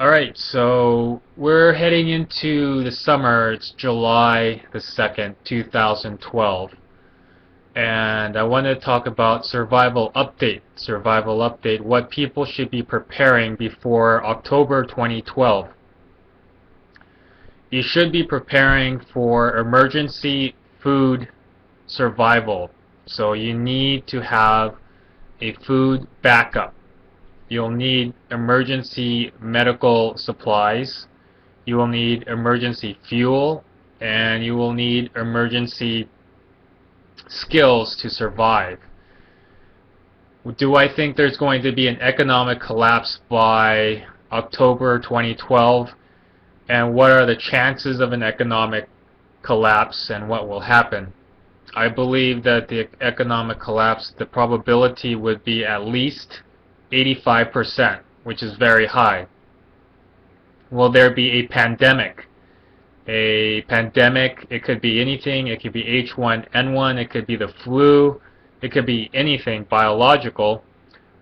Alright, so we're heading into the summer. It's July the 2nd, 2012. And I want to talk about survival update. Survival update, what people should be preparing before October 2012. You should be preparing for emergency food survival. So you need to have a food backup. You'll need emergency medical supplies. You will need emergency fuel, and you will need emergency skills to survive. Do I think there's going to be an economic collapse by October 2012? And what are the chances of an economic collapse and what will happen? I believe that the economic collapse, the probability would be at least 85%, which is very high. Will there be a pandemic? A pandemic, it could be anything. It could be H1N1, it could be the flu, it could be anything biological.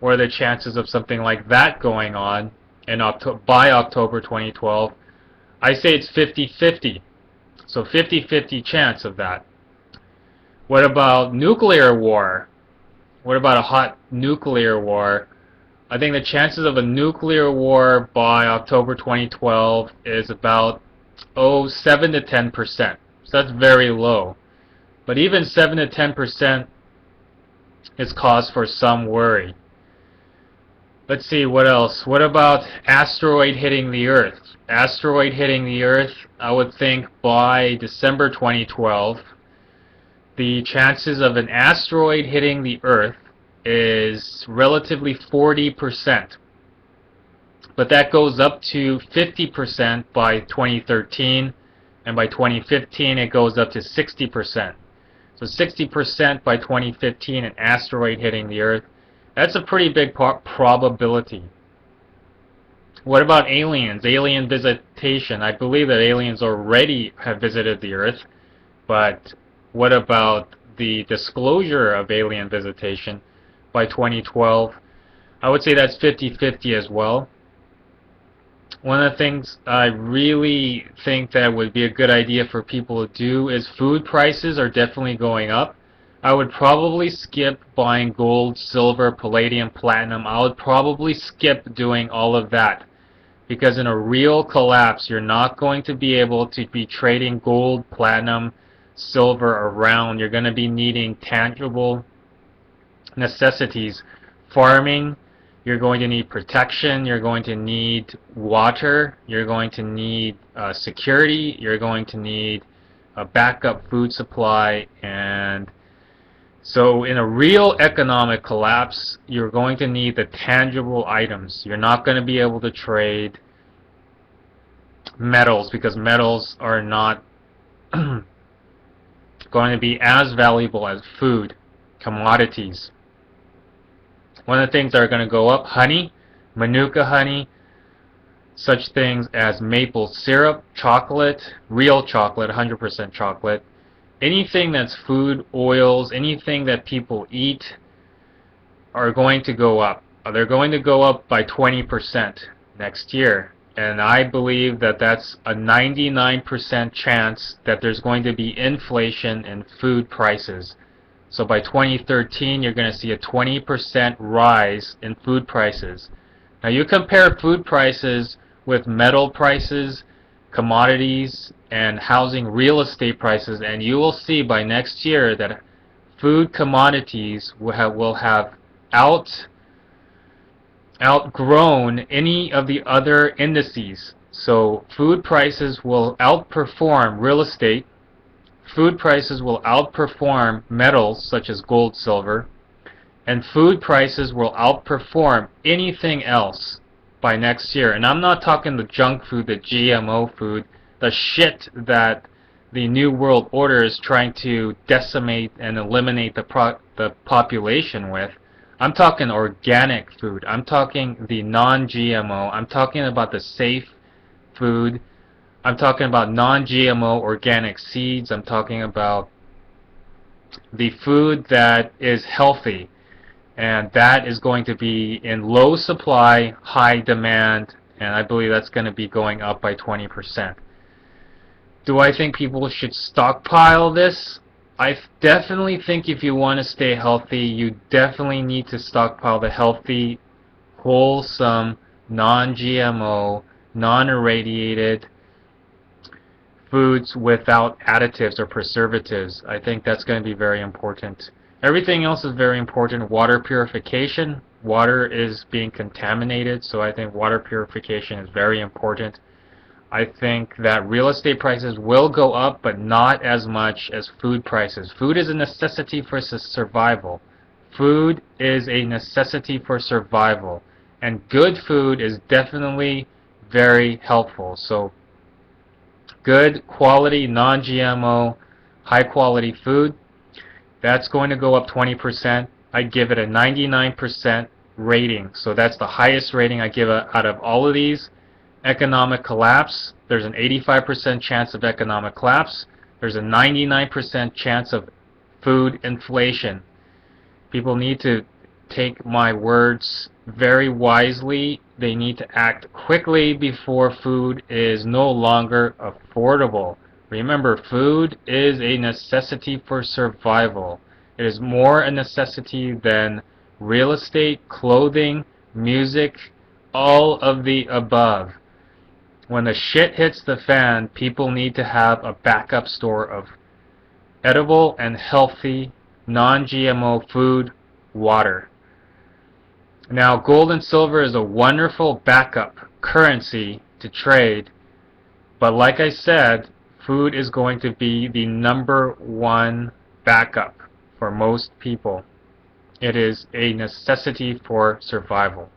What are the chances of something like that going on by October 2012? I say it's 50-50. So 50-50 chance of that. What about nuclear war? What about a hot nuclear war? I think the chances of a nuclear war by October 2012 is about 7 to 10%. So that's very low. But even 7 to 10% is cause for some worry. Let's see, what else? What about asteroid hitting the Earth? Asteroid hitting the Earth, I would think by December 2012, the chances of an asteroid hitting the Earth is relatively 40%. But that goes up to 50% by 2013, and by 2015 it goes up to 60%. So 60% by 2015, an asteroid hitting the Earth. That's a pretty big probability. What about aliens? Alien visitation. I believe that aliens already have visited the Earth, but what about the disclosure of alien visitation by 2012? I would say that's 50-50 as well. One of the things I really think that would be a good idea for people to do is food prices are definitely going up. I would probably skip buying gold, silver, palladium, platinum. I would probably skip doing all of that. Because in a real collapse, you're not going to be able to be trading gold, platinum, silver around. You're going to be needing tangible necessities. Farming, you're going to need protection, you're going to need water, you're going to need security, you're going to need a backup food supply. And so in a real economic collapse, you're going to need the tangible items. You're not going to be able to trade metals because metals are not going to be as valuable as food, commodities. One of the things that are going to go up, honey, Manuka honey, such things as maple syrup, chocolate, real chocolate, 100% chocolate, anything that's food, oils, anything that people eat are going to go up. They're going to go up by 20% next year. And I believe that that's a 99% chance that there's going to be inflation in food prices. So by 2013, you're going to see a 20% rise in food prices. Now you compare food prices with metal prices, commodities, and housing real estate prices, and you will see by next year that food commodities will have outgrown any of the other indices. So food prices will outperform real estate. Food prices will outperform metals such as gold, silver, and food prices will outperform anything else by next year. And I'm not talking the junk food, the GMO food, the shit that the New World Order is trying to decimate and eliminate the population with. I'm talking organic food. I'm talking the non-GMO. I'm talking about the safe food. I'm talking about non-GMO organic seeds. I'm talking about the food that is healthy. And that is going to be in low supply, high demand, and I believe that's going to be going up by 20%. Do I think people should stockpile this? I definitely think if you want to stay healthy, you definitely need to stockpile the healthy, wholesome, non-GMO, non-irradiated foods without additives or preservatives. I think that's going to be very important. Everything else is very important. Water purification. Water is being contaminated, so I think water purification is very important. I think that real estate prices will go up, but not as much as food prices. Food is a necessity for survival. Food is a necessity for survival. And good food is definitely very helpful. So good quality, non-GMO, high quality food, that's going to go up 20%. I give it a 99% rating. So that's the highest rating I give out of all of these. Economic collapse, there's an 85% chance of economic collapse. There's a 99% chance of food inflation. People need to take my words very wisely. They need to act quickly before food is no longer affordable. Remember, food is a necessity for survival. It is more a necessity than real estate, clothing, music, all of the above. When the shit hits the fan, people need to have a backup store of edible and healthy, non-GMO food, water. Now, gold and silver is a wonderful backup currency to trade, but like I said, food is going to be the #1 backup for most people. It is a necessity for survival.